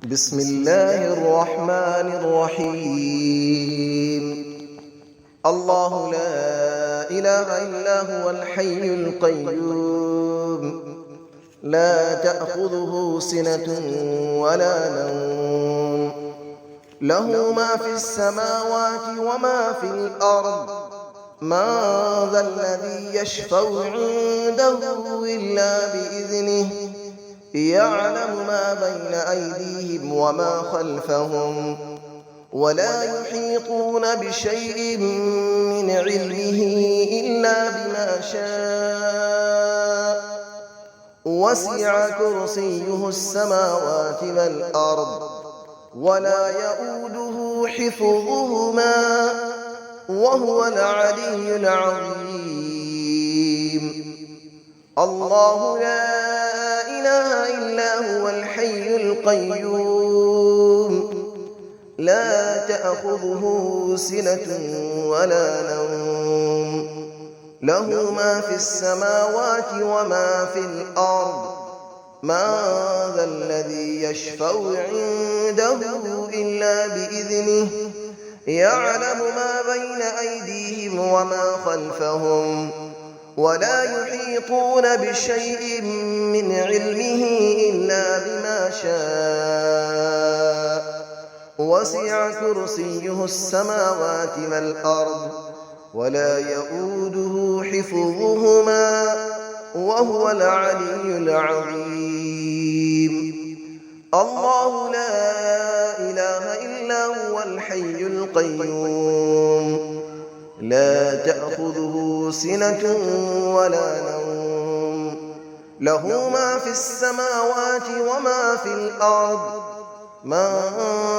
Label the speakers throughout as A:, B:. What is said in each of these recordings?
A: بسم الله الرحمن الرحيم. الله لا إله إلا هو الحي القيوم، لا تأخذه سنة ولا نوم، له ما في السماوات وما في الأرض. من ذا الذي يشفع عنده إلا بإذنه، يعلم ما بين أيديهم وما خلفهم، ولا يحيطون بشيء من علمه إلا بما شاء. وسع كرسيه السماوات والأرض، ولا يؤوده حفظهما، وهو العلي العظيم. الله لا إله إلا هو الحي القيوم، لا تأخذه سنة ولا نوم، له ما في السماوات وما في الأرض. من ذا الذي يشفع عنده إلا بإذنه، يعلم ما بين أيديهم وما خلفهم، ولا يحيطون بشيء من علمه إلا بما شاء. وسع كرسيه السماوات والأرض، ولا يؤوده حفظهما، وهو العلي العظيم. الله لا إله إلا هو الحي القيوم، لا تأخذه سنة ولا نوم، له ما في السماوات وما في الأرض. من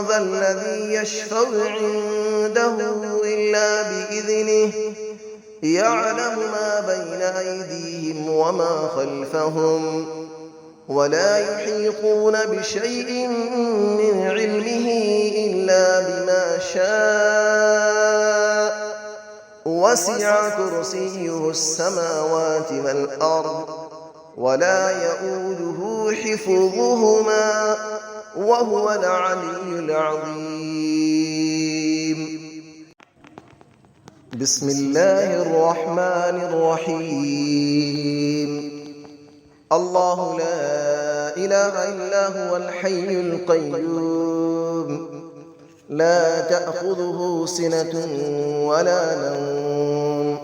A: ذا الذي يشفع عنده إلا بإذنه، يعلم ما بين أيديهم وما خلفهم، ولا يحيطون بشيء من علمه إلا بما شاء. وسع كرسيه السماوات والأرض، ولا يؤوده حفظهما، وهو العلي العظيم. بسم الله الرحمن الرحيم. الله لا إله إلا هو الحي القيوم، لا تأخذه سنة ولا نوم،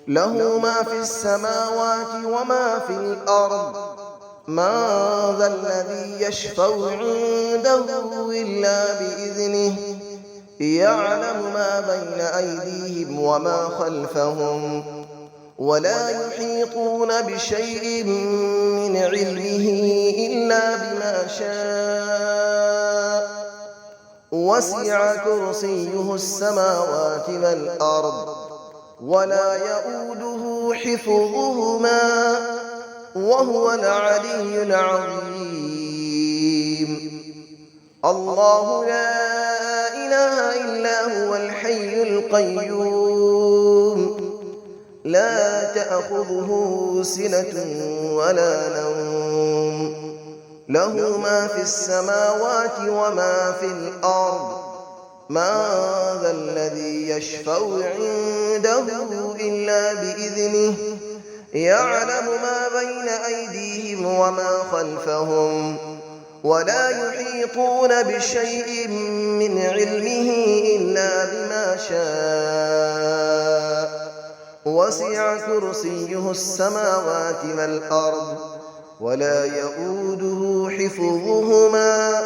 A: له ما في السماوات وما في الأرض. من ذا الذي يشفع عنده إلا بإذنه، يعلم ما بين أيديهم وما خلفهم، ولا يحيطون بشيء من علمه إلا بما شاء. وسع كرسيه السماوات والأرض، ولا يؤوده حفظهما، وهو العلي العظيم. الله لا إله إلا هو الحي القيوم، لا تأخذه سنة ولا نوم، له ما في السماوات وما في الأرض. من ذا الذي يشفع عنده إلا بإذنه، يعلم ما بين أيديهم وما خلفهم، ولا يحيطون بشيء من علمه إلا بما شاء. وسع كرسيه السماوات والأرض، ولا يؤوده حفظهما،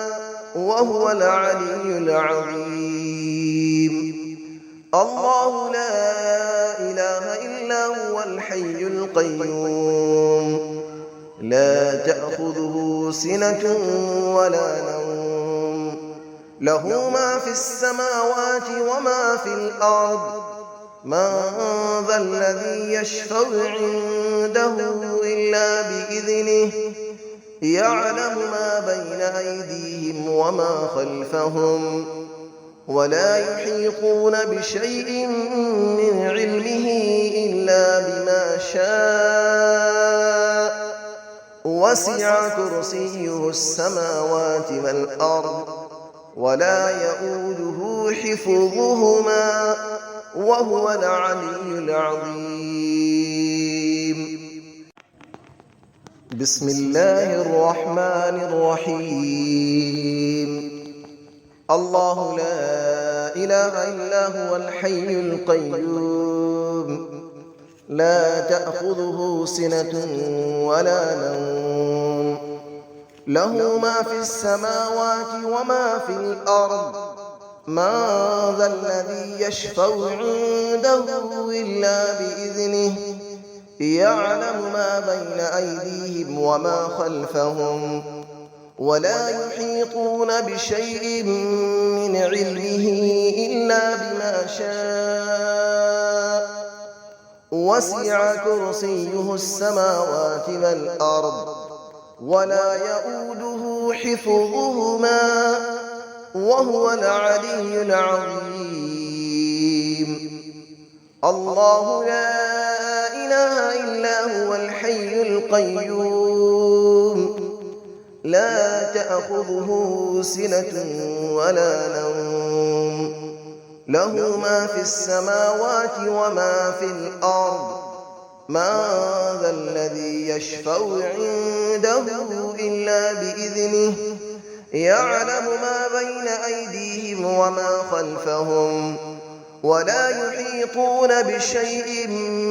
A: وهو العلي العظيم. الله لا إله إلا هو الحي القيوم، لا تأخذه سنة ولا نوم، له ما في السماوات وما في الأرض. من ذا الذي يشفع عنده إلا بإذنه، يعلم ما بين أيديهم وما خلفهم، ولا يحيطون بشيء من علمه إلا بما شاء. وسع كرسيه السماوات والأرض ولا يؤوده حفظهما وهو العلي العظيم. بسم الله الرحمن الرحيم. الله لا إله إلا هو الحي القيوم لا تأخذه سنة ولا نوم له ما في السماوات وما في الأرض من ذا الذي يشفع عنده إلا بإذنه يعلم ما بين أيديهم وما خلفهم ولا يحيطون بشيء من علمه إلا بما شاء وسع كرسيه السماوات والأرض ولا يؤوده حفظهما وهو العلي العظيم. الله لا إله إلا هو الحي القيوم لا تأخذه سنة ولا نوم له ما في السماوات وما في الأرض من ذا الذي يشفع عنده إلا بإذنه يعلم ما بين أيديهم وما خلفهم ولا يحيطون بشيء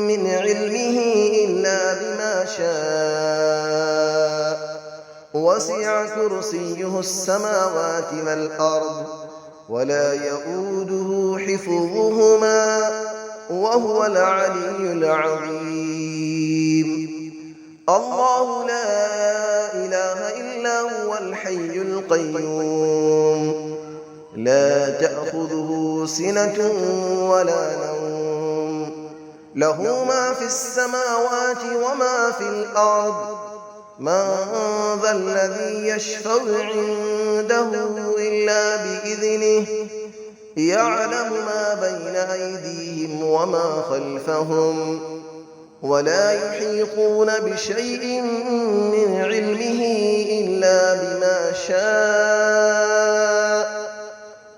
A: من علمه إلا بما شاء وسع كرسيه السماوات والأرض ولا يؤوده حفظهما وهو العلي العظيم. الله لا إله إلا هو الحي القيوم لا تأخذه سنة ولا نوم له ما في السماوات وما في الأرض من ذا الذي يشفع عنده إلا بإذنه يعلم ما بين أيديهم وما خلفهم ولا يحيطون بشيء من علمه إلا بما شاء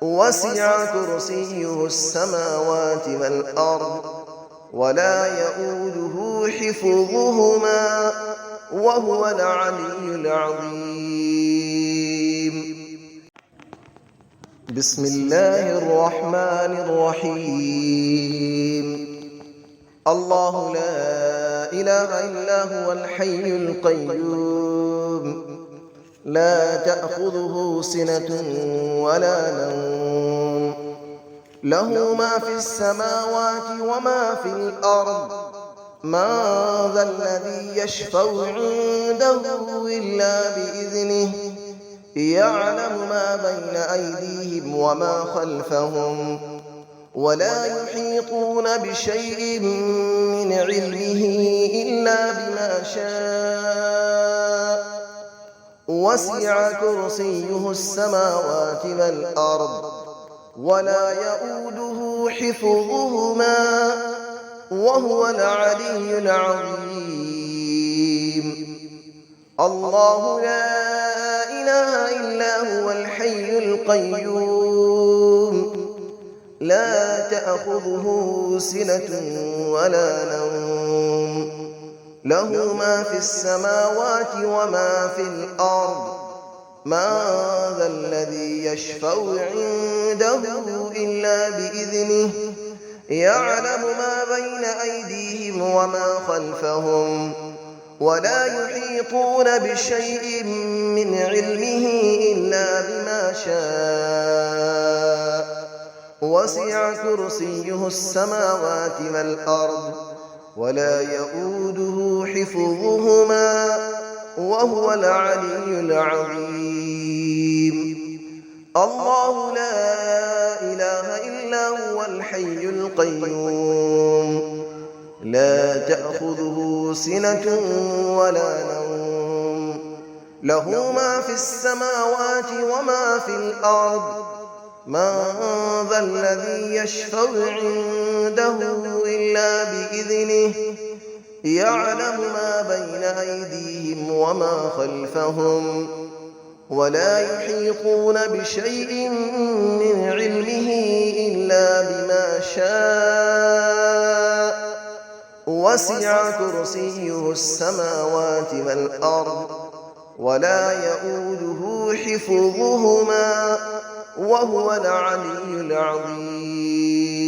A: وسع كرسيه السماوات والأرض ولا يؤوده حفظهما وهو العلي العظيم. بسم الله الرحمن الرحيم. الله لا إله إلا هو الحي القيوم لا تأخذه سنة ولا نوم له ما في السماوات وما في الأرض من ذا الذي يشفع عنده إلا بإذنه يعلم ما بين أيديهم وما خلفهم ولا يحيطون بشيء من علمه إلا بما شاء وسع كرسيه السماوات والأرض ولا يؤوده حفظهما وهو العلي العظيم. الله لا إله إلا هو الحي القيوم لا تأخذه سنة ولا نوم له ما في السماوات وما في الأرض من ذا الذي يشفع عنده إلا بإذنه يعلم ما بين أيديهم وما خلفهم ولا يحيطون بشيء من علمه إلا بما شاء وسع كرسيه السماوات والأرض ولا يؤوده حفظهما وهو العلي العظيم. الله لا إله إلا هو الحي القيوم لا تأخذه سنة ولا نوم له ما في السماوات وما في الأرض من ذا الذي يشفع عنده إلا بإذنه يعلم ما بين أيديهم وما خلفهم ولا يحيطون بشيء من علمه إلا بما شاء وسع كرسيه السماوات والأرض ولا يئوده حفظهما وهو العلي العظيم